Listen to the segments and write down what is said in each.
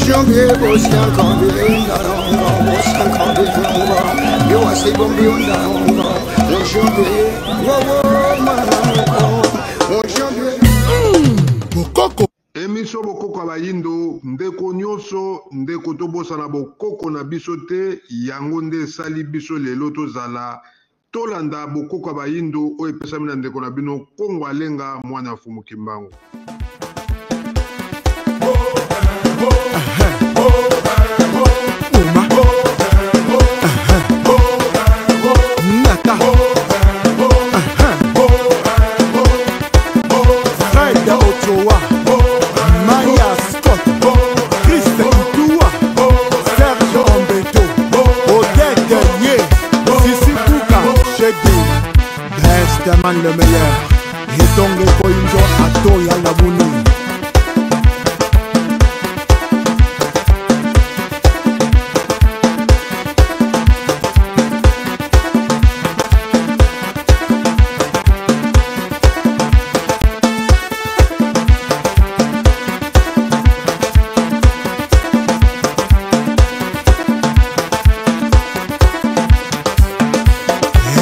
Janvier, Bosnia, Cambé, Darongo, Bosnia, Cambé, Darongo, you are Sibon, Darongo, mon janvier, mon janvier. Bokoko. Émission Bokoko Abayindo, ndeko nyonso, ndeko tobosa na Bokoko na biso te, yango nde sali biso lelo tozala, tolanda Bokoko Abayindo, oyo epesami na ndeko na bino, Kongo Alenga, mwana Fumu Kimbangu. Le meilleur et donc le coinjo à toi à la bouni.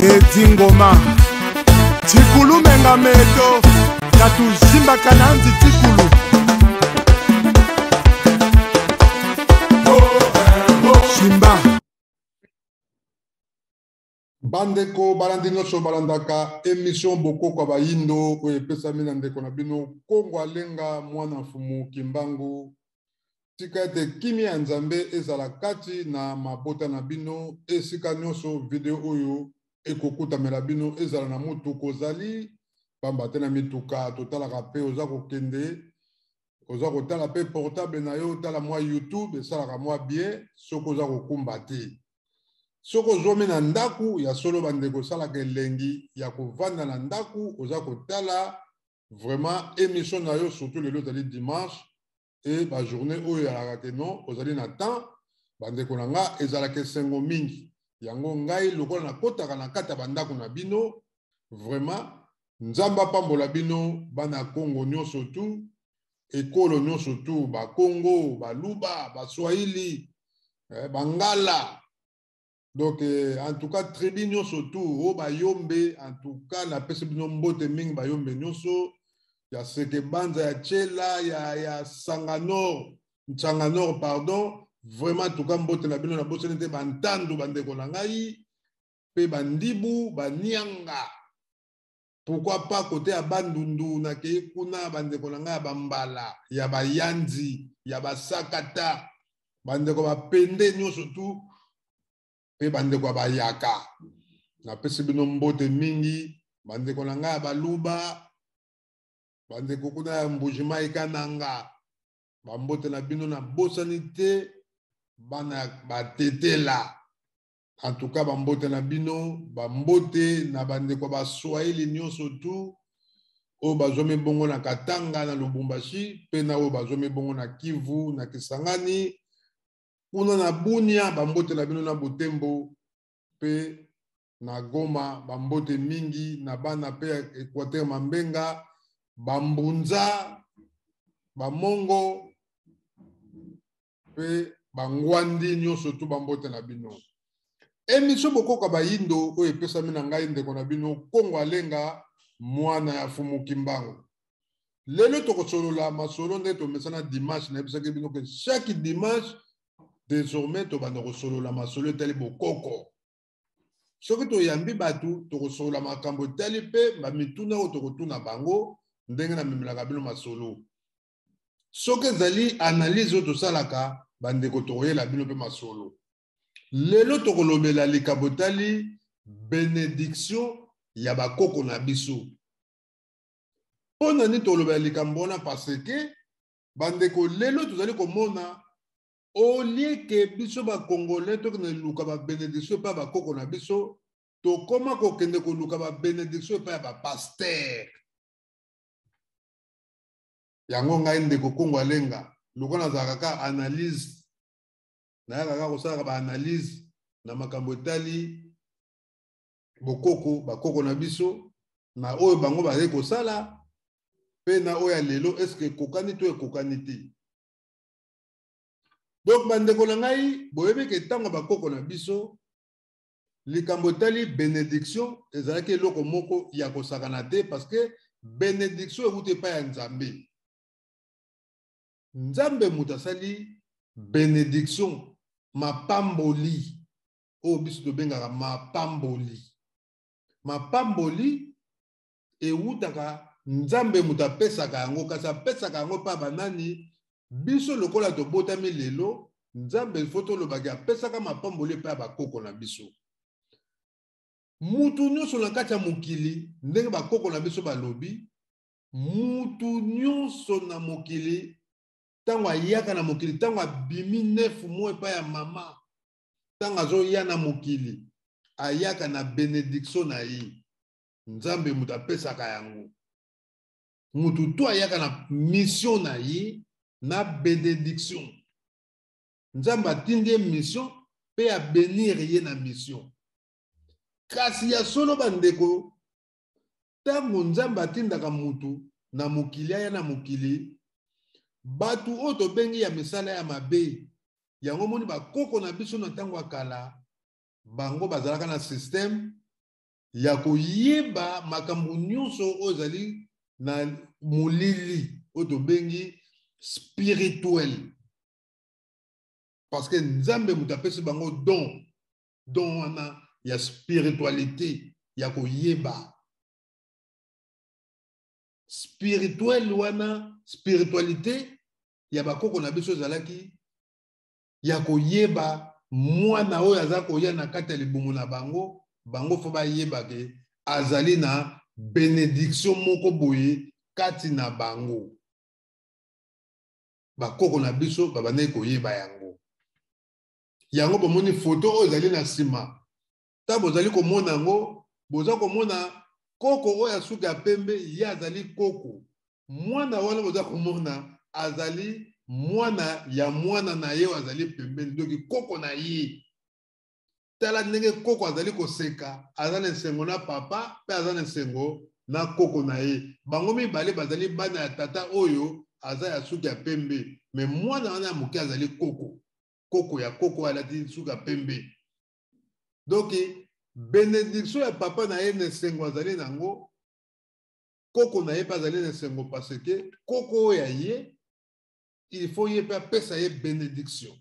Et Dingoma Tikulu menga meto Tatu Simba Kananzi Tikulu Simba Bandeko balandino so balandaka émission Bokoko Abayindo oyo epesami na ndeko na bino Kongo Alenga mwana Fumu Kimbangu tika ete kimi ya Nzambe ezala kati na mabota na bino esika nyonso video oyo ekokutamela bino ezala na mutu kozali pamba te na mituka totalaka pe oza kokende oza kotala pe portable na yo otala mwa YouTube esalaka mwa bien soko oza kokumba te soko ozwami na ndaku ya solo bandeko osalaka elengi ya kovanda na ndaku oza kotala vraiment émission na yo surtout lelo ezali dimanche e bajournée oyo ezalaka ke non ozali na temps bandeko na nga ezalaka esengo mingi yango ngai lokola nakotaka na kati ya bandako na bino vraiment nzamba pambola bino bana Kongo nyonso tu ekolo nyonso tu bakongo baluba baswahili bangala donc en tout cas tribu nyonso tu o bayombe en tout cas napesi bino mbote mingi bayombe nyonso ya seke banza ya chela ya sanganor Ntsanganor pardon vraiment tout cas mbote na bino na bosene te bantandu bandeko na ngai pe bandibu banianga pourquoi pas côté ya bandundu na ke kuna bandeko na ngai bambala ya bayanzi ya basakata bandeko bapende nyonso tu pe bandeko bayaka na pesi bino mbote mingi bandeko na ngai baluba bandeko kuna ya mbujima ikananga bambote na bino na bosani te bana batetela en tout cas bambote na bino bambote na bandeko baswahili nyonso tu oyo bazwami bongo na Katanga na Lubumbashi pe na oyo bazwami bongo na Kivu na Kisangani kuna na Bunia bambote na bino na Butembo pe na Goma bambote mingi na bana pe Equateur Mambenga bambunza bamongo pe bangwandi nyonso tu bambote na bino émission Bokoko Abayindo oyo epesami na ngai ndeko na bino Kongo Alenga mwana ya Fumu Kimbangu lelo tokosolola masolo nde tomesana dimanche na ebisaki bino ke chaque dimanche désormais tobanda kosolola masolo etali bokoko soki toyambi batu tokosolola makambo etali mpe bamituna oyo tokotuna bango ndenge na memelaka bino masolo soki ezali analyse oyo tosalaka bandeko tokoyela bino mpe masolo lelo tokolobela likambo tali bénédiction ya bakoko na biso mpona nini tolobela likambo wana parce que bandeko lelo tozali komona olie ke biso bakongolais tokende luka babénédiction epai ya bakoko na biso tokoma kokende koluka babénédiction epai ya bapaster yango ngai ndeko Kongo Alenga lokola nazalaka kaka analyse nayaka kaka kosalaka baanalyse na makambo etali bakoko na biso na oyo bango bazali kosala pe na oyo ya lelo eske ekokani to ekokani te Donc bandeko na ngai boyebi ke tango bakoko na biso likambo tali bénédiction ezalaki eloko moko ya kosakana te parce que bénédiction euti epai ya Nzambe. Nzambe mutu asali bénédiction mapamboli oyo biso tobengaka mapamboli. Mapamboli eutaka Nzambe mutu apesaka yango kasi apesaka yango pa banani biso lokola tobotami lelo Nzambe foto lobaki apesaka mapamboli pa bakoko na biso. Mutu nyonso na kati ya mokili ndenge bakoko na biso balobi mutu nyonso na mokili tango ayaka na mokili tango abimi 9 mois epai ya mama tango azoya na mokili ayaka na bénédiction na ye Nzambe mutu apesaka yango. Mutu to ayaka na mission na ye na bénédiction Nzambe atindi mission pe a bénir ye na mission. Kasi ya solo bandeko tango Nzambe atindaka mutu na mokili aya na mokili batu oyo tobengi ya misala ya mabe yango moni bakoko na biso na tango akala bango bazalaka na système ya koyeba makambo nyonso oyo ezali na molili oyo tobengi spirituel parce que Nzambe mutu apesi bango don wana ya spiritualité ya koyeba spirituel wana spiritualité ya bakoko na biso ezalaki ya koyeba mwana oyo aza koya na kati ya libumu na bango bango fo bayeba ke azali na bénédiction moko boye kati na bango bakoko na biso babandaki koyeba yango bomoni foto oyo ezali na nsima ta bozali komona yango boza komona koko oyo asuki ya pembe ye azali koko mwana wana boza komona azali mwana ya mwana na ye azali pembeni doki koko na ye tala ndenge koko azali koseka aza na esengo na papa pe aza na esengo na koko na ye bango mibale bazali bana ya tata oyo aza ya suki ya pembe me mwana wana ya moke azali koko ya koko alati suki ya pembe donc bénédiction ya papa na ye na esengo azali nango koko na ye pe azali na esengo parce que koko oyo ya ye il faut ye pe apesa ye bénédiction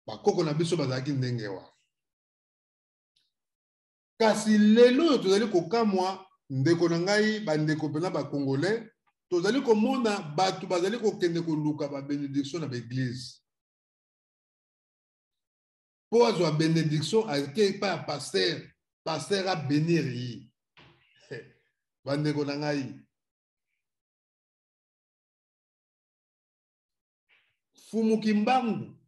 bakoko na biso bazalaki ndenge wa kasi lelo oyo tozali kokamwa ndeko na ngai bandeko mpena bakongolais tozali komona bato bazali kokende koluka babénédiction na baeglise po azwa bénédiction ake epai ya paster abénir ye bandeko na ngai fumuki mbangu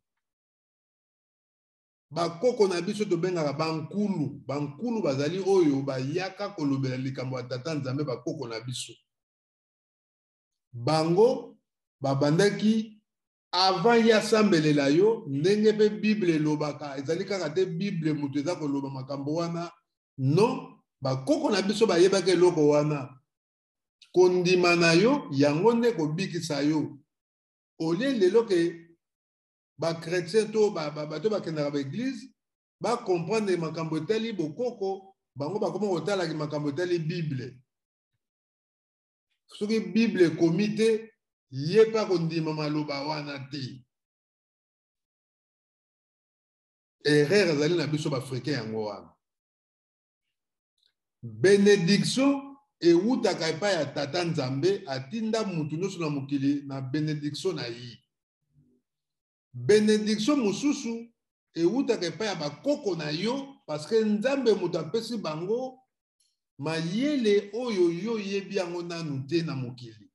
bakoko na biso tobengaka bankulu bazali oyo bayaka kolobela likambo ya tata Nzambe bakoko na biso bango babandaki avant ya sambelela yo ndenge pe Bible elobaka ezali kaka te Bible mutu eza koloba makambo wana non bakoko na biso bayebaka eloko wana kondima na yo yango nde kobikisa yo olie lelo ke bakretien to bato bakendaka baeglise bakomprendre makambo etali bokoko bango bakoma kotalaki makambo etali Bible soki Bible ekomi te ye pa kondima maloba wana te erreur ezali na biso baafricain yango wana bénédiction eutaka epai ya tata Nzambe atinda mutu nyonso na mokili na bénédiction na ye bénédiction mosusu eutaka epai ya bakoko na yo parce que Nzambe mutu apesi bango mayele oyo yo yebi yango nanu te na mokili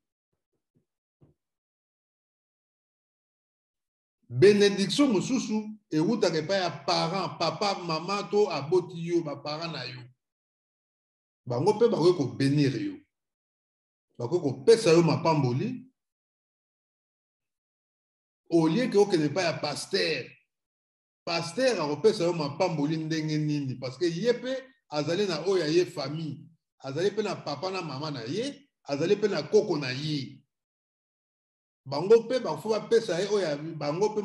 bénédiction mosusu eutaka epai ya parent papa mama to aboti yo baparent na yo bango pe bakoki kobénir yo bakoki kopesa yo mapamboli olie ke okende epai ya paster akopesa yo mapamboli ndenge nini parce que ye pe azali na oyo ye famille azali pe na papa na mama na ye azali pe na koko na ye bango pe bafo bapesa ye oyo bango pe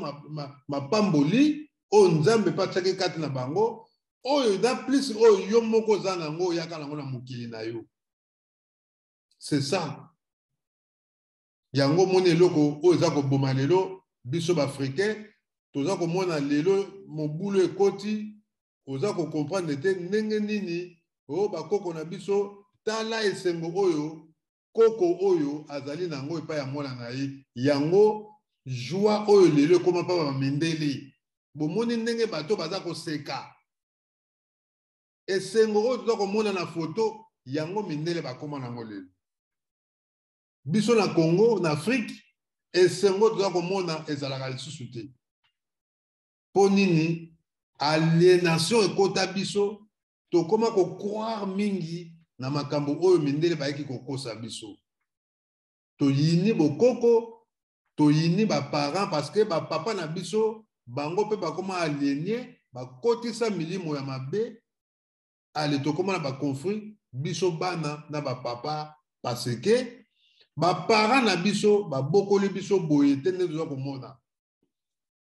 mapamboli oyo nzambe pe atiaki kati na bango oyo da plus oyo yo moko oza nango oyaka nango na mokili na yo. C'est ça. Yango moni eloko oyo eza koboma lelo biso baafricain toza komona lelo mobulu ekoti oza kocomprendre te ndenge nini oyo bakoko na biso tala esengo oyo koko oyo azali nango epai ya mwana na ye yango joie oyo lelo ekoma mpa bamindele bomoni ndenge bato baza koseka esengo oyo toza komona na foto yango mindele bakoma nango lelo biso na Congo na Afrique esengo toza komona ezalaka lisusu te mpo nini aliénation ekota biso tokoma kokroire mingi na makambo oyo mindele bayeki kokosa biso toyini bokoko toyini baparent parce que bapapa na biso bango mpe bakoma aliéné bakotisa milimo ya mabe ale tokoma na baconflit biso bana na bapapa parce que baparent na biso babokoli biso boye te nde toza komona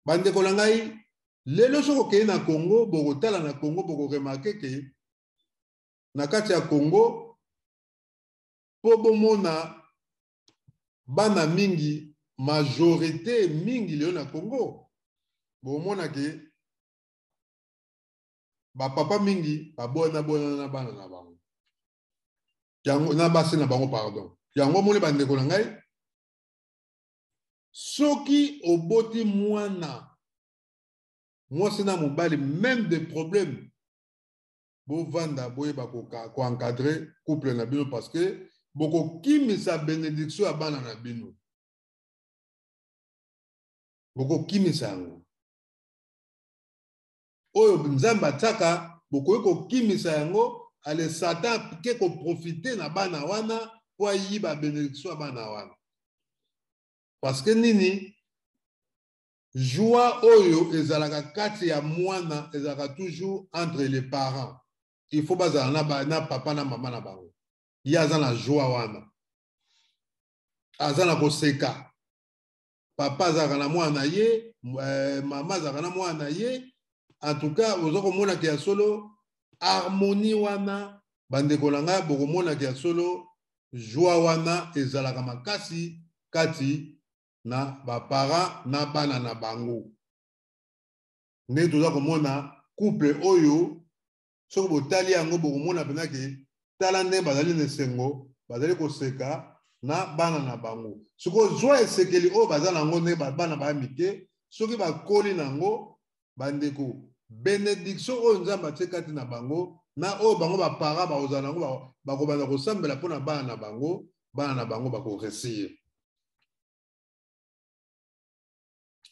bandeko na ngai lelo soko okei na Congo bokotala na Congo bokoremarke ke na kati ya Congo po bomona bana mingi majorité mingi lelo na Congo bomona ke bapapa mingi babona na bana na bango yango na basi na bango pardon yango moni bandeko na ngai soki oboti mwana mwasi na mobali même des problèmes bovanda boyeba koencadrer couple na bino parce que bokokimisa bénédiction ya bana na bino bokokimisa yango oyo nzambe atiaka bokoki kokimisa yango ale satan ke koprofite na bana wana po ayiba bénédiction ya bana wana parce que nini joie oyo ezalaka kati ya mwana ezalaka toujours entre les parents il faut bazala na papa na mama na bango ye aza na joie wana aza na koseka papa azalaka na mwana ye mama azalaka na mwana ye en tout cas oza komonaka ya solo harmonie wana bandeko na ngai bokomonaka ya solo joie wana ezalaka makasi kati na bapara na bana na bango nde toza komona couple oyo soki botali yango bokomona mpena ke tala nde bazali na esengo bazali koseka na bana na bango sikoyo zwa esekeli oyo baza nango nde bana baya mike soki bakoli nango bandeko bénédiction oyo nzambe atie kati na bango na oyo bango bapara bakozala nango bakobanda kosambela mpona bana na bango bakoresir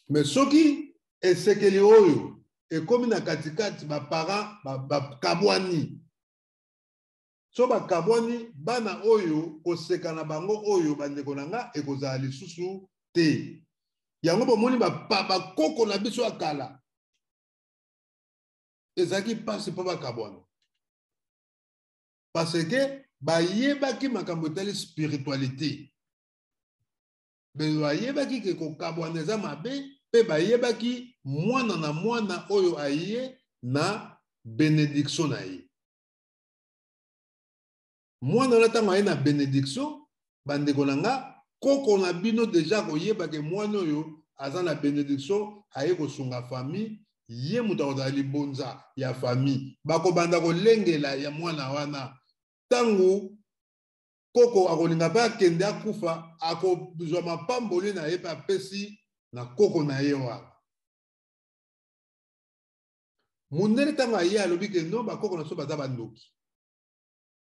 mais soki esekeli oyo ekomi na katikati baparent bakabwani so bakabwani bana oyo koseka na bango oyo bandeko na nga ekozala lisusu te yango bomoni bakoko na biso ya kala ezalaki mpasi mpo bakabwana parce que bayebaki makambo etali spiritualité bayebaki ke kokabwana eza mabe mpe bayebaki mwana na mwana oyo aye na bénédiction na ye mwana wana ntango aye na bénédiction bandeko na nga koko na bino deja koyebake mwana oyo aza na bénédiction aye kosunga famille ye moto akozala libonza ya famille bakobanda kolengela ya mwana wana ntango koko akolinga mpe akende akufa akozwa mapamboli na ye mpe apesi na koko na ye wana mundele ntango aye alobi ke no bakoko na so baza bandoki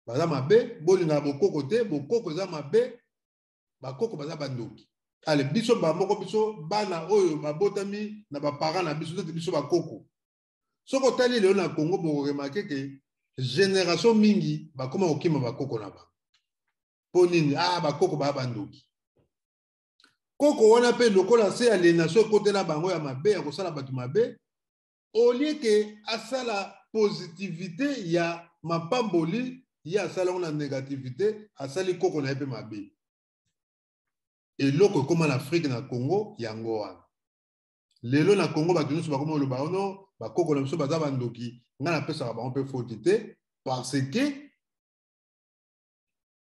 baza mabe bolinga bokoko te bokoko eza mabe bakoko baza bandoki ale biso bamoko biso bana oyo babotami na baparent na biso tete biso bakoko soki otali lelo na Congo bokoremake ke génération mingi bakoma kokima bakoko na bango mpo nini bakoko baya bandoki koko wana mpe lokola se aliénation ekotela bango ya mabe ya kosala bato mabe olie ke asala positivité ya mapamboli ye asala ngo na négativité asali koko na ye mpe mabe et l'autre comme en Afrique na Congo yango wana lelo na Congo ba tunu ba comme le baono ba koko na biso baza bandoki ngana pesa ba on peut fautité parce que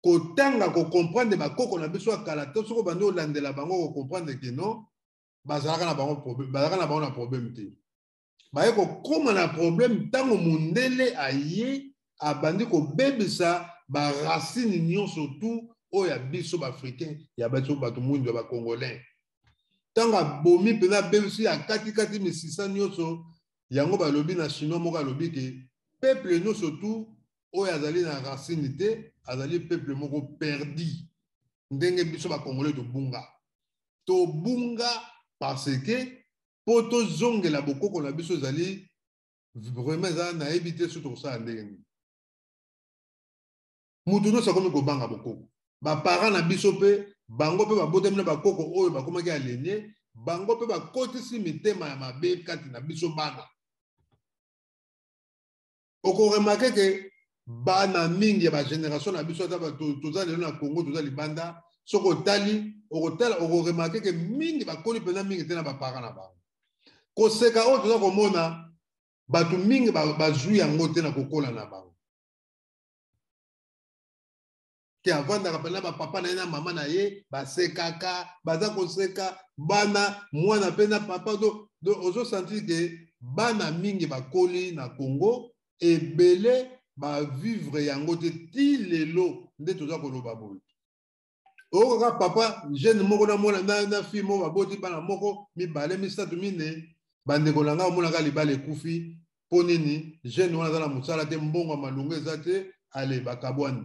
kotanga ko comprendre ba koko na biso akala to soko bando landela bango ko comprendre que non bazalaka na bango problème bazalaka na bango na problème te baye ko koma na problème tango mundele aye abandi ko bebisa ba racine nyonso tout oya biso ba africain ya bato bato mundo ba congolais tanga bomi pena bebisi ya kati misisa nyonso yango ba lobi na chinois moko lobi ke peuple nyonso tout oya azali na racine te azali peuple moko perdu ndenge biso ba congolais to bunga parce que poto zongela bokoko na biso zali vraiment za na éviter surtout ça ndenge mutu no sakomi ko banga bokoko ba parents na biso pe bango pe ba botemi na bakoko oyo bakomaki aligné bango pe ba kotisi mitema ya mabe kati na biso bana oko remarquer que bana mingi ya ba génération na biso ta ba toza lelo na Congo toza libanda soko tali oko remarquer que mingi ba koli pena mingi te na ba parents na bango ko seka o toza komona batu mingi ba zui yango te na kokola na bango ki avant d'appeler ba papa na mama na ye ba sekaka baza ko seka bana mwana pena papa do ozo sentir que bana mingi ba koli na Congo et belé ba vivre yango te ti lelo nde toza ko loba boy o ka papa jeune moko na mona na fille mo ba boti bana moko mi balé mi satu mine bande ko langa mona ka libale kufi ponini jeune wana za na musala te mbongo malungu ezate ale bakabwani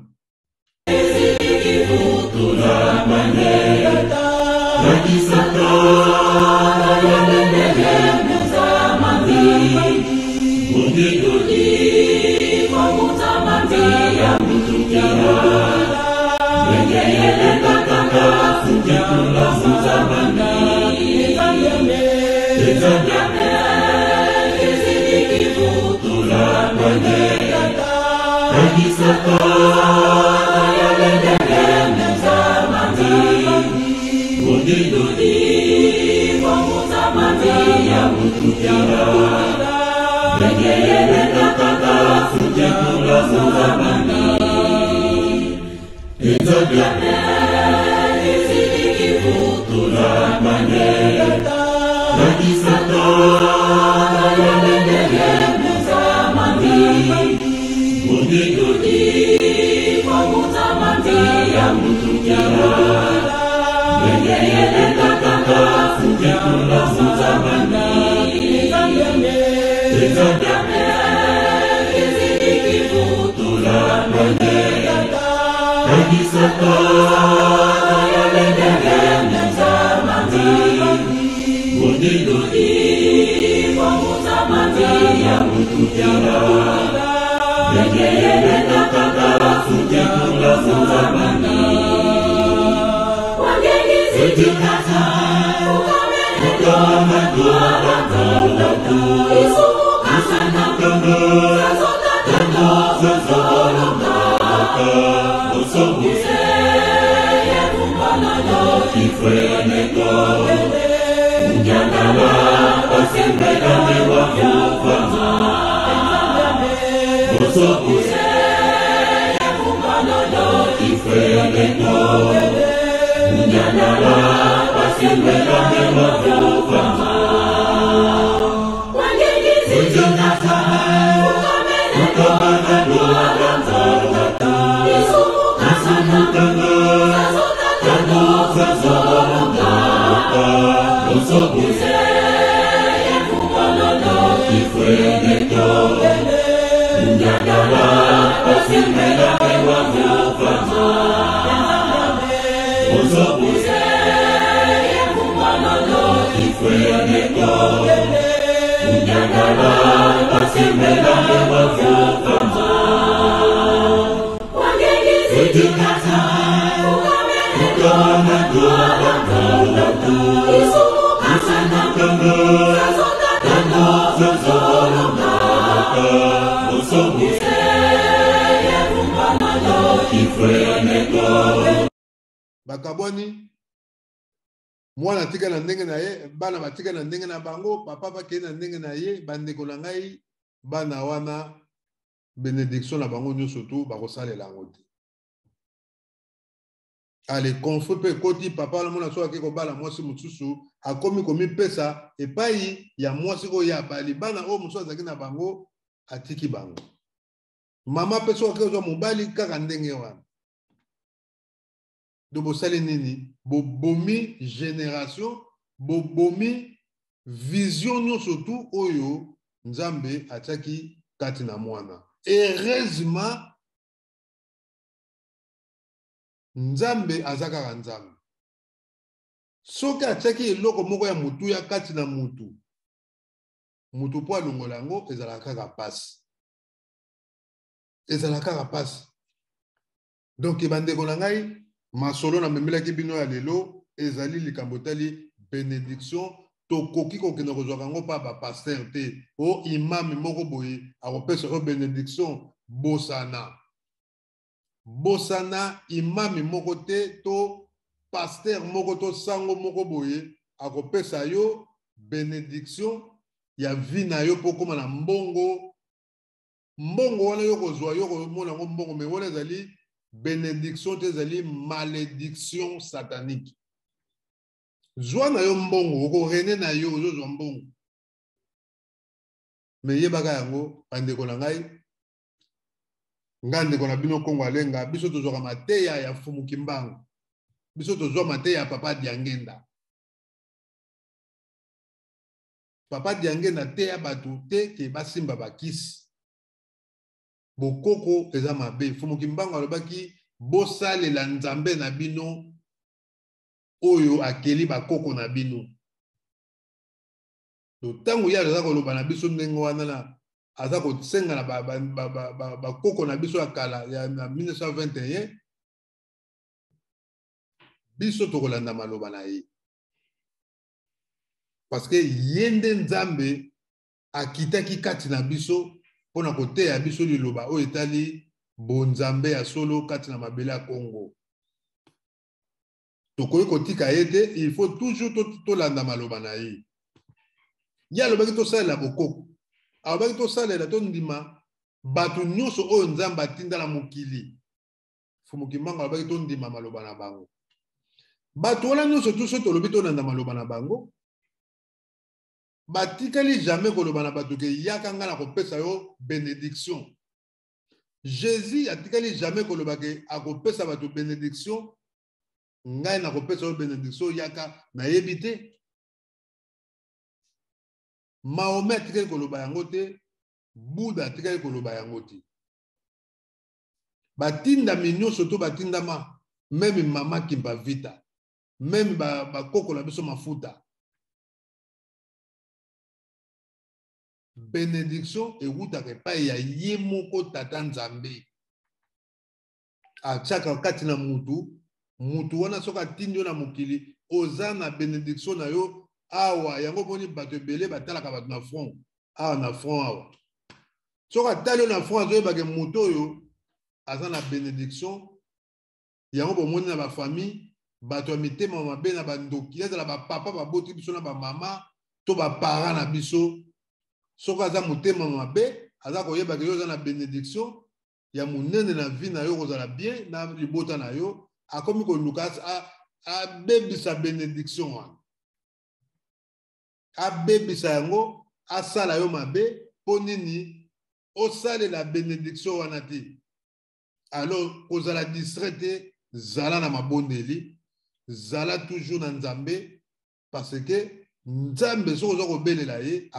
bakabwani mwana tika na ndenge na ye bana batika na ndenge na bango papa bakei na ndenge na ye bandeko na ngai bana wana bénédiction na bango nyonso tu bakosalela yango te ale conflit pe koti papa la mona so ake kobala mwasi mosusu akomi komipesa epai ya mwasi oyo ya bali bana oyo mosusu azalaki na bango atiki bango mama pe so ake ozwa mobali kaka ndenge wana do bosali nini bobomi génération bobomi vision nyonso tu oyo nzambe atiaki kati na mwana heureusement nzambe aza kaka nzambe soki atiaki eloko moko ya mutu ya kati na mutu mpo alongola yango ezalaka kaka pasi donc bandeko na ngai masolo na memelaki bino ya lelo ezali likambo tali bénédiction tokoki kokende kozwaka yango mpa bapaster te o imami moko boye akopesa o bénédiction bosana imami moko te to paster moko to sango moko boye akopesa yo bénédiction ya vie na yo mpo koma na mbongo wana yo kozwa yo komona yango mbongo me wana ezali bénédiction te ezali malédiction satanique zwa na yo mbongo okorene na yo ozozwa mbongo me yebaka yango bandeko na ngai ndeko na bino Kongo alenga biso tozwaka mateya ya Fumu Kimbangu biso tozwa mateya ya Papa Diangenda te ya batu te ke basimba bakisi bokoko eza mabe Fumu Kimbangu alobaki bosalela nzambe na bino oyo akeli bakoko na bino to tango ya aza koloba na biso ndenge wana na aza kosenga na bakoko na biso ya kala ya 1921 biso tokolanda maloba na ye parce que yende nzambe akitaki kati na biso mpona koteya biso liloba oyo etali bonzambe ya solo kati na mabele ya Congo tokoki kotika ye te il faut toujours tolanda maloba na ye ye alobaki tosalela bokoko alobaki tosalela tondima bato nyonso oyo nzambe atindala mokili Fumu Kimbangu alobaki tondima maloba na bango bato wana nyonso tuso tolobi tolanda maloba na bango batikali jamais koloba na bato ke yaka nga na kopesa yo bénédiction Jésus atikali jamais koloba ke akopesa bato bénédiction ngai na kopesa yo bénédiction yaka na yebi te Mahomet atikali koloba yango te Bouddha atikali koloba yango te batindami nyonso to batindama même mama Kimba Vita même bakoko na biso mafuta bénédiction ewutaka epai ya ye moko tata nzambe atiaka kati na mutu wana soki atindi yo na mokili oza na bénédiction na yo awa yango moni bato ebele batalaka bato na front awa na front awa soki atali yo na front azoyebake moto oyo aza na bénédiction yango bomoni na bafamille bato ya mitema mabe na bandoki ezala bapapa baboti biso na bamama to bapara na biso soki aza motema mabe aza koyebaka yo aza na bénédiction ya monene na vie na yo kozala bien na libota na yo akomi koluka abebisa bénédiction wana abebisa yango asala yo mabe mpo nini osalela bénédiction wana te alors kozala distrait te zala na mabondeli zala toujours na nzambe parce que nzambe soki oza kobelela ye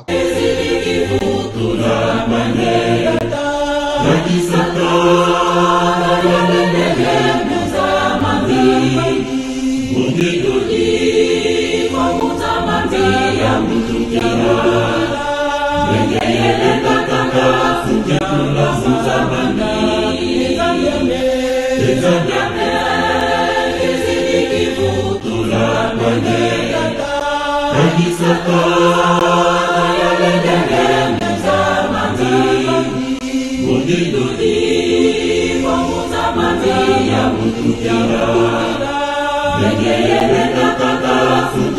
Thank you.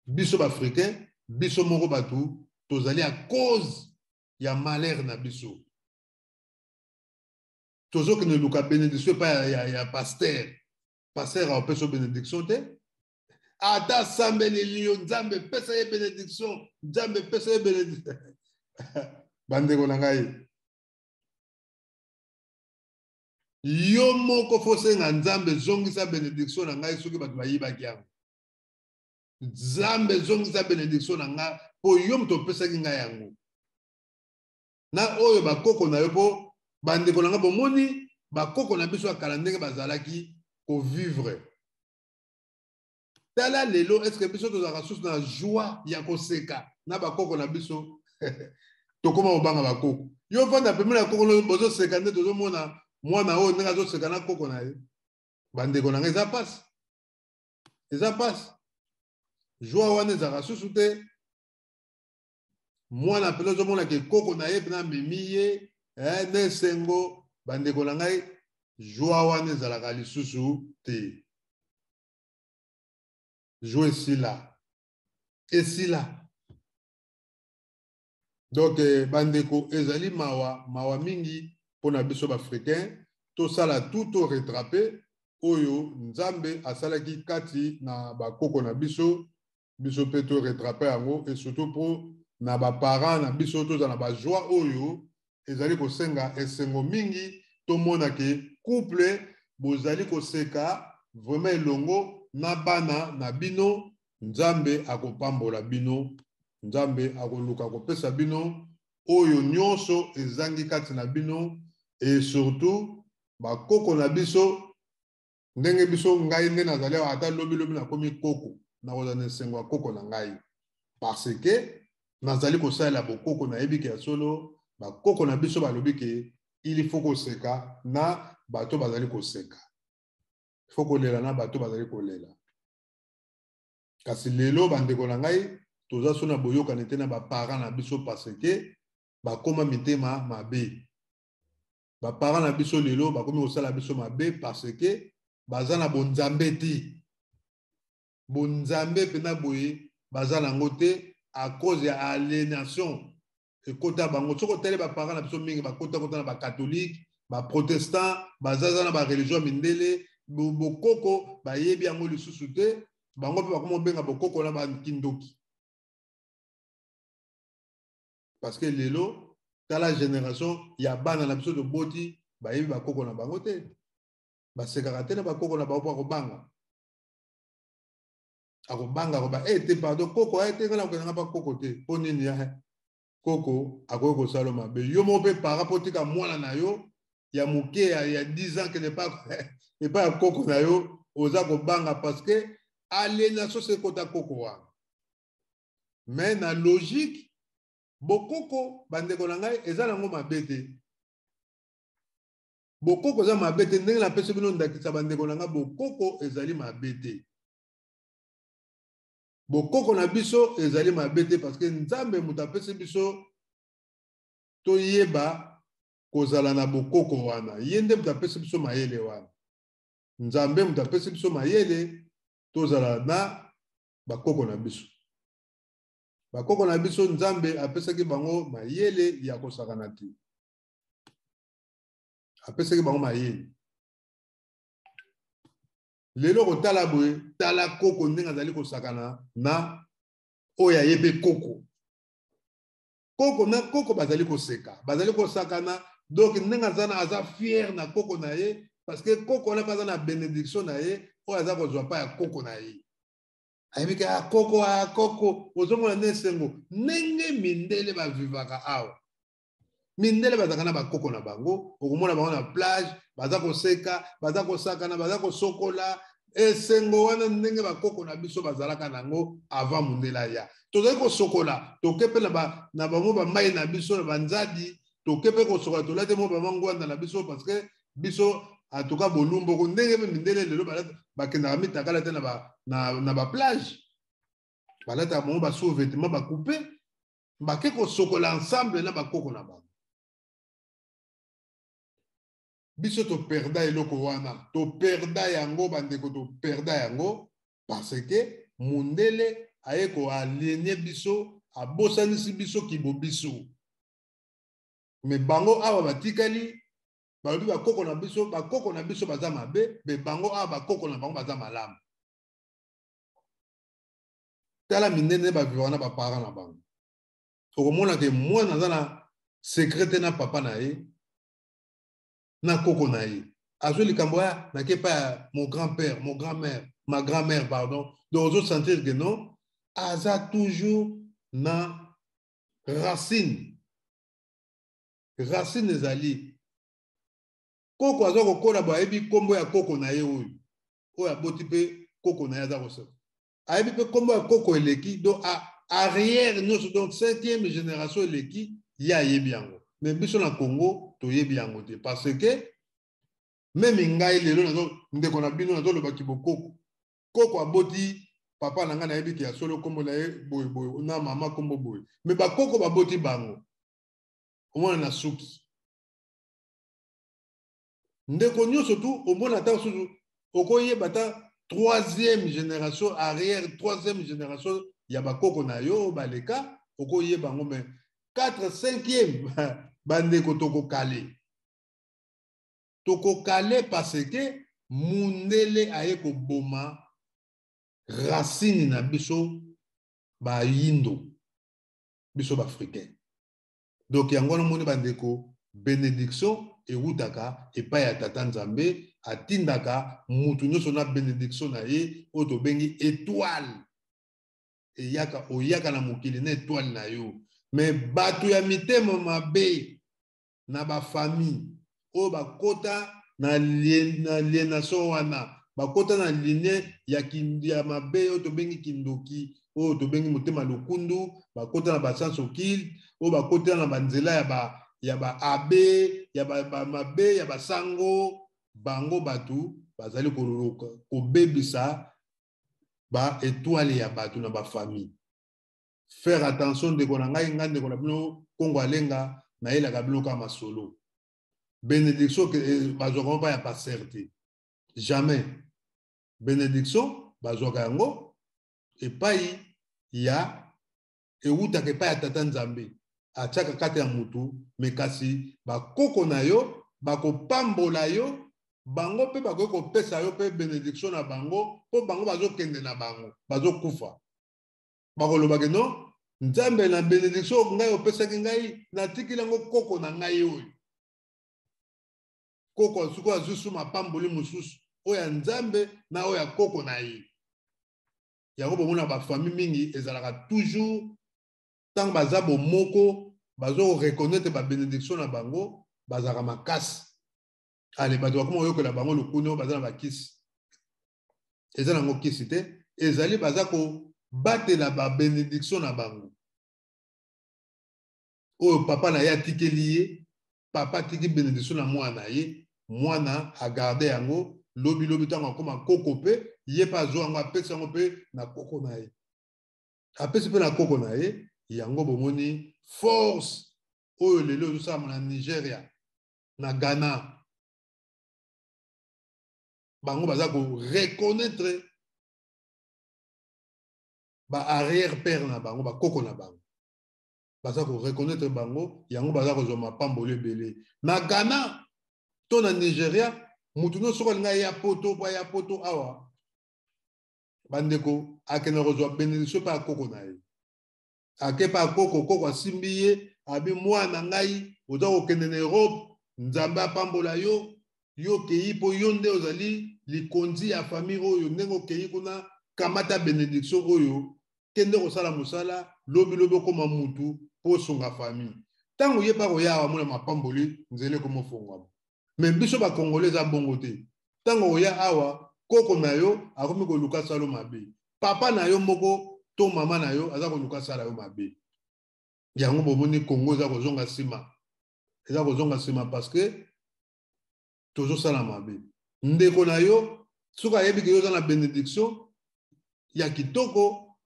Biso africain, biso moko batu, tozali à cause ya malheur na biso. Tozo que ne luka bénédiction pas ya pasteur. Pasteur a opération bénédiction te. Ata sambeli liyo nzambe pesa ye bénédiction, nzambe pesa ye bénédiction. Bandeko na ngai. Yo moko fosenga nzambe zongisa bénédiction na ngai soki batu bayiba kiango. Nzambe zongisa bénédiction na nga po yo mto pesa ki ngai yango. Na oyo bakoko na yo po bandeko na nga bomoni bakoko na biso akala ndenge bazalaki ko vivre. Tala lelo est-ce que biso tozaka source na joie ya koseka na bakoko na biso tokoma obanga bakoko. Yo vanda pemela koko bozo seka nde tozo mona mwana oyo ndenge azoseka na koko na ye. Bandeko na nga eza passe. Eza passe. Joie wana ezaka susu te. Mwana pele ozomona ke koko na ye pena memiye ne sengo bandeko na ngai joie wana ezalaka lisusu te. Joie esila. Esila. Donc bandeko ezali mawa mingi pona biso bafricain to sala tout to rattraper oyo nzambe asalaki kati na bakoko na biso biso pe to rattraper yango et surtout pour na ba parents na biso to za na ba joie oyo ezali ko senga esengo mingi to mona ke couple bozali ko seka vraiment elongo na bana na bino nzambe akopambola bino nzambe akoluka kopesa bino oyo nyonso ezangi kati na bino et surtout bakoko na biso ndenge biso ngai nde nazali ata lobi na komi koko na kozana esengo ya koko na ngai parce que nazali kosalela bokoko na yebi ke ya solo bakoko na biso balobi ke il faut koseka na bato bazali koseka il faut kolela na bato bazali kolela kasi lelo bandeko na ngai toza so na boyokani te na baparents na biso parce que bakoma mitema mabe baparents na biso lelo bakomi kosala biso mabe parce que baza na bonzambe te bonzambe pena boye baza nango te à cause ya aliénation ekota bango soko tele baparents na biso mingi bakota na bacatholique baprotestant bazaza na bareligion mindele bokoko bayebi yango lisusu te bango mpe bakoma benga bokoko na bakindoki parce que lelo tala génération ya bana na biso toboti bayebi bakoko na bango te basekaka te na bakoko na bango mpo akobanga akoba te pardon koko te ngana kokendanga mpa koko te mpo nini ya koko akoki kosala mabe yo moko mpe para mpo tika mwana na yo ya moke ya 10 ans kende epa ya koko na yo oza kobanga parce que aliénation se ekota koko wana mais na logique bokoko bandeko na ngai eza nango mabe te bokoko eza mabe te ndenge napesi bino ndakisa bandeko na ngai bokoko ezali mabe te bokoko na biso ezali mabe te parce que nzambe moto apesi biso toyeba kozala na bokoko wana ye nde moto apesi biso mayele wana nzambe moto apesi biso mayele tozala na bakoko na biso bakoko na biso nzambe apesaki bango mayele ya kosakana te apesaki bango mayele lelo kotala boye tala koko ndenge azali kosakana na oyo ayebi koko na koko bazali koseka bazali kosakana donc ndenge aza fier na koko na ye parce que koko wana aza na bénédiction na ye oyo aza kozwa pa ya koko na ye ayebi ke koko ozomona nde esengo ndenge mindele bavivaka awa mindele bazalaka na bakoko na bango okomona bango na plage baza koseka baza kosakana baza kosokola esengo wana ndenge bakoko na biso bazalaka nango avant mondele aya tozali kosokola toke mpe na bango bamai na biso na banzadi toke mpe kosokola tolate mo bamangwanda na biso parce que biso atuka bolumboko ndenge mpe mindele lelo bakendaka mitakala te na baplage balataka bango basous-vêtement bakoupe bake kosokola ensemble na bakoko na bango biso toperda eloko wana toperda yango bandeko toperda yango parce que mondele aye koaliene biso abosanisi biso kibo biso me bango awa batikali balobi bakoko na biso baza mabe me bango awa bakoko na bango baza malamu tala mindele bavivaka na bapara na bango okomona ke mwana aza na secrete na papa na ye na koko na ye azwi likambo ya nake pa ya mon grand-père mon grand-mère ma grand-mère pardon donc ozosentir que non aza toujours na racine ezali koko aza kokola bayebi nkombo ya koko na ye oyo aboti mpe koko na ye aza koseka ayebi mpe nkombo ya koko eleki donc arrière nyonso donc 5e génération eleki ye ayebi yango mais biso na Congo toyebi yango te parce que même ngai lelo ndeko na bino nazolobaki bokoko koko aboti papa na ngai nayebi ke asolo nkombo na ye boye na mama nkombo boye mais bakoko baboti bango omona na suki ndeko nyonso tu omona ata susu okoyeba ata 3e génération arrière 3e génération ya bakoko na yo baleka okoyeba bango mais 4 5e bandeko tokokale parce que mundele aye koboma racine na biso bayindo biso baafricain donc yango namoni bandeko bénédiction ewutaka epai ya tata nzambe atindaka mutu nyonso na bénédiction na ye oyo tobengi étoile oyaka na mokili na étoile na yo mais bato ya mitema mabe na bafamille oyo bakota na aliénation wana bakota na linie ya mabe oyo tobengi kindoki oyo tobengi motema lokundu bakota na basanse okile oyo bakota na banzela ya baabe ya bamabe ya basango bango bato bazali kobebisa baétoile ya bato na bafamille faire attention ndeko na ngai ndeko na bino Kongo alenga nayelaka bino kaka masolo bénédiction bazwaka mpa ya paster te jamais bénédiction bazwaka yango epai ya ewutaka epai ya tata nzambe atiaka kati ya mutu me kasi bakoko na yo bakopambola yo bango pe bakoki kopesa yo pe bénédiction na bango mpo bango bazokende na bango bazokufa bakoloba ke non nzambe na bénédiction ngai opesaki ngai natikili yango koko na ngai oyo koko suku azusu mapamboli mosusu oyo ya nzambe na oyo ya koko na ye yango bomona bafamille mingi ezalaka toujours ntango baza bomoko bazoreconnaître babénédiction na bango bazalaka makasi ale bato bakoma oyokola bango lokuni oyo baza na bakisi eza nango kisi te ezali baza kobatela babénédiction na bango oyo papa na ye atikeli ye papa atiki bénédiction na mwana na ye mwana agarde yango lobi ntango akoma koko mpe ye mpe azwa yango apesi yango mpe na koko na ye apesi mpe na koko na ye yango bomoni force oyo lelo ezosalama na Nigeria na Ghana bango baza koreconnaître ba-arrière père na bango bakoko na bango baza koreconnaître bango yango baza kozwa mapamboli ebele na Ghana to na Nigeria mutu nyonso soko alinga ya poto awa bandeko akende kozwa bénédiction mpe akoko na ye ake mpe akoko asimbi ye abi mwana ngai oza kokende na Europe nzambe apambola yo okei mpo yo nde ozali likonzi ya famille oyo ndenge okei kuna kamata bénédiction oyo kende kosala mosala lobi okoma mutu mpo osunga famille ntango ye mpa koya awa mona mapamboli nzela ekomofongwama me biso bakongole eza bongo te ntango oya awa koko na yo akomi koluka salo mabe papa na yo moko to mama na yo aza koluka sala yo mabe yango bomoni Kongo eza kozonga nsima parce que tozosala mabe ndeko na yo soki ayebi ke yo oza na bénédiction ya kitoko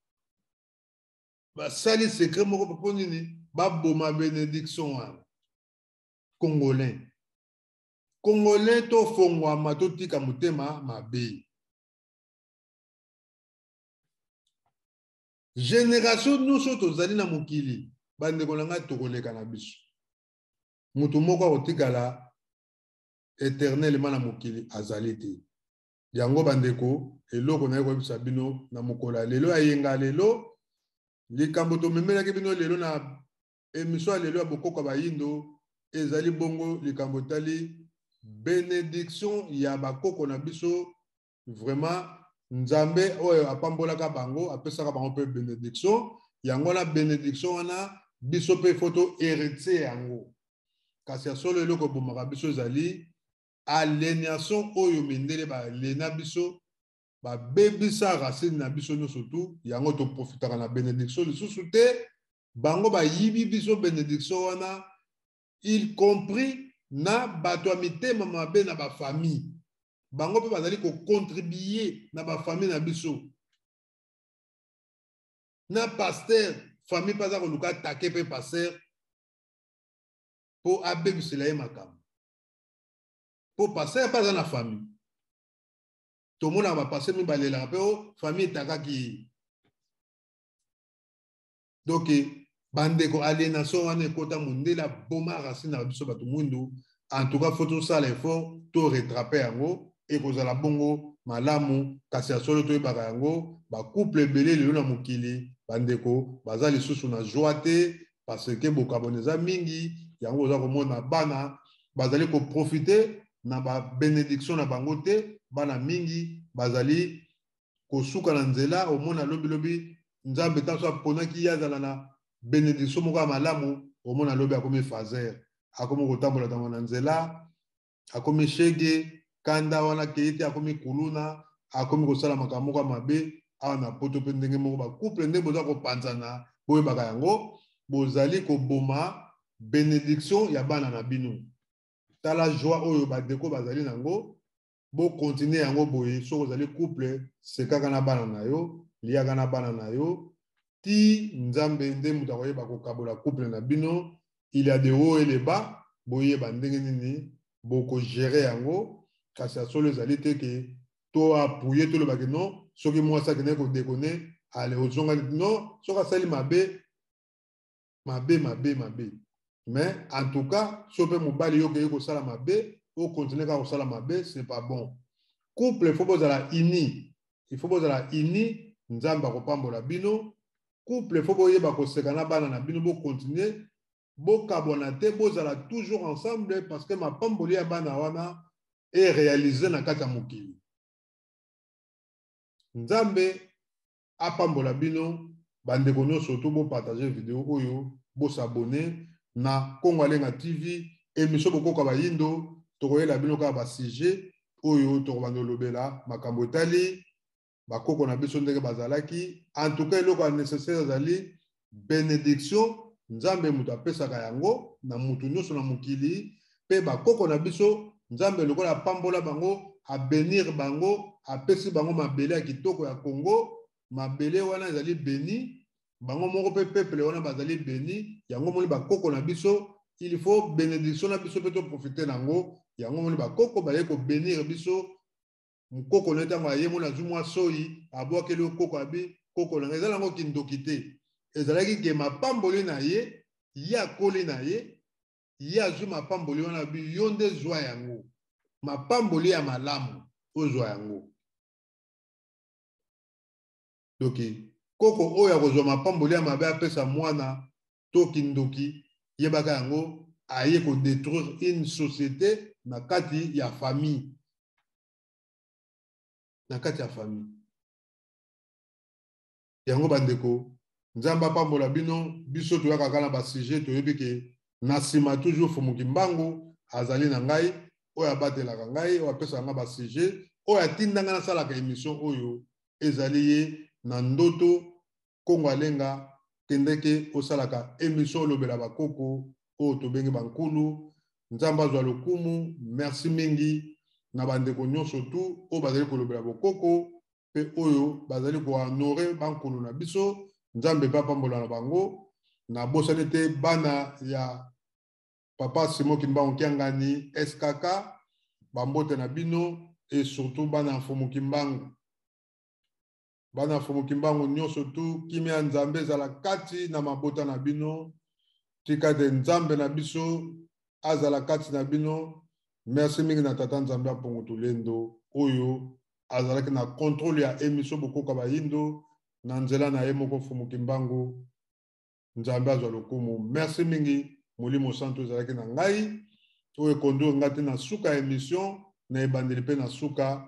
basali secret moko mpo nini baboma bénédiction wana congolais tofongwama totika motema mabe génération nyonso tozali na mokili bandeko na ngai tokoleka na biso mutu moko akotikala éternellement na mokili azali te yango bandeko eloko na koyebisa bino na mokola lelo ayenga lelo likambo tomemelaki bino lelo na émission lelo ya bokoko bayindo ezali bongo likambo tali bénédiction ya bakoko na biso vraiment nzambe oyo apambolaka bango apesaka bango mpe bénédiction yango na bénédiction wana biso mpe foto héritier yango kasi ya solo eloko ebomaka biso ezali aliénation oyo mindele balena biso babebisa racine na biso nyonso tu yango toprofitaka na bénédiction lisusu te bango bayibi biso bénédiction wana y compris na bato ya mitema mabe na bafamille bango mpe bazali kocontribue na bafamille na biso na paster famille mpe aza koluka atake mpe paster mpo abebisela ye makambo mpo paster mpe aza na famille tomonaka bapaster mibalelaka mpe o famille etakaki ye donc bandeko aliénation wana ekota mondela boma racine na biso bato mwindu en tout cas faut tosala effort to retrape yango ekozala bongo malamu kasi ya solo toyebaka yango bacouple ebele lelo na mokili bandeko baza lisusu na joie te parce que bokambo eza mingi yango oza komona bana bazali koprofite na babénédiction na bango te bana mingi bazali kosuka na nzela omona lobilobi nzambe ntanso aponaki ye azala na bénédiction moko ya malamu omona lobi akomi fazer akomi kotambola ntango na nzela akomi shege kanda wana kei te akomi kuluna akomi kosala makambo moko ya mabe awa na poto mpe ndenge moko bacouple nde boza kopanzana boyebaka yango bozali koboma bénédiction ya bana na bino tala joie oyo badeko bazali nango bokontinue yango boye soki ozali couple sekaka na bana na yo liaka na bana na yo ti nzambe nde moto akoyeba kokabola couple na bino il y a de haut et de bas boyeba ndenge nini bokogere yango kasi ya solo ezali te ke to appuye tolobaki non soki mwasi akende kodekone ale ozonga non soki asali mabe mais en tout cas so mpe mobali yo okei kosala mabe au continuer quand ça la mabe, c'est pas bon. Couple, il faut poser la ini. Il faut poser la ini, nzamba ko pambola bino. Couple, il faut poser ba ko sekana bana na bino bo continuer. Bo kabonate, bo zala toujours ensemble parce que ma pamboli ya bana wana est réalisé na kata mokili. Nzambe a pambola bino, bande konyo surtout bo partager vidéo oyo, bo s'abonner na Congo Alenga TV, émission boko ka bayindo, tokoye la bino ka ba sujet oyo to bando lobela makambo etali, bakoko na biso ndenge bazalaki, en tout cas eloko nécessaire zali bénédiction Nzambe mutu apesaka yango na mutu nyonso na mokili pe bakoko na biso Nzambe lokola pambola bango a bénir bango apesi bango mabele ya kitoko ya Congo mabele wana ezali béni bango moko pe peuple wana bazali béni yango moni bakoko na biso il faut bénédiction na biso pe to profiter nango yango moni bakoko baye ko bénir biso mukoko na ntango aye mona zumwa soyi abwakeli okoko abi koko na ezala ngo kindokite ezalaki ke mapamboli na ye ya koli na ye ya zu mapamboli wana bi yonde zwa yango mapamboli ya malamu ozwa yango doki koko oya kozwa mapamboli ya mabe apesa mwana to kindoki yebaka yango aye ko détruire une société na kati ya famille na kati ya famille yango bandeko Nzamba pambola bino biso toyaka kana ba sujet toyebi ke na sima toujours Fumuki Mbangu azali na ngai oya batelaka ngai oya pesa nga ba sujet oya tindanga na sala ka émission oyo ezali ye na ndoto Congo Alenga kendeke osalaka émission lobela bakoko oyo tobengi bankulu Nzamba zwa lokumu merci mingi na bandeko nyonso tu oyo bazali kolobela bokoko pe oyo bazali ko honorer bankulu na biso Nzambe papa mbola na bango na bosani te bana ya papa Simon Kimbangu Kiangani SKK bambote na bino et surtout bana Fumuki Mbangu nyonso tu kimia Nzambe zala kati na mabota na bino tika de Nzambe na biso azala kati na bino merci mingi na tata Nzambe apongo tulendo oyo azalaki na contrôle ya émission bokoka bayindo na nzela na ye moko Fumuki Mbangu Nzambe azwa lokumu merci mingi molimo santo ezalaki na ngai oyo konduire ngati na suka émission na ebandeli pe na suka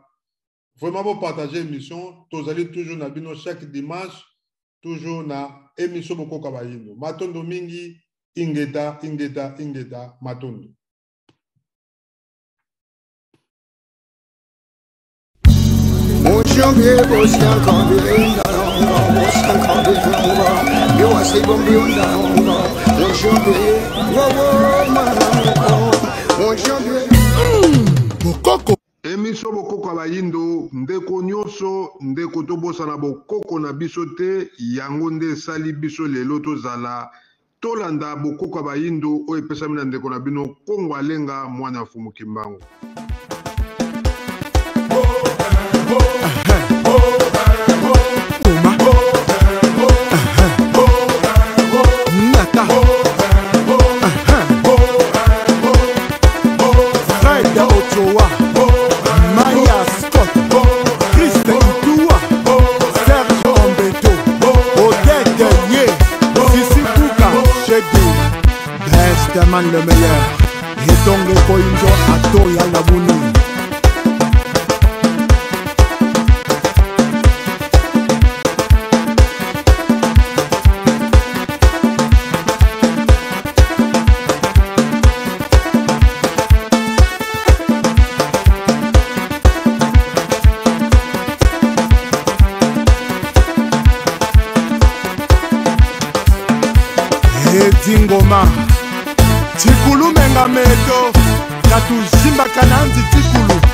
vraiment pour partager émission tozali toujours na bino chaque dimanche toujours na émission bokoka bayindo matondo mingi ingeta matondo. Émission bokoko bayindo ndeko nyonso ndeko tobosana bokoko na biso te yango nde sali biso lelo tozala tolanda bokoko bayindo oyo epesami na ndeko na bino Congo Alenga mwana Fumuki Mbangu. Man le meilleur et donc les coinjo à Toya la Bouni. Et Dingoma Tikulu menga meto Tatu Zimba Kananzi Tikulu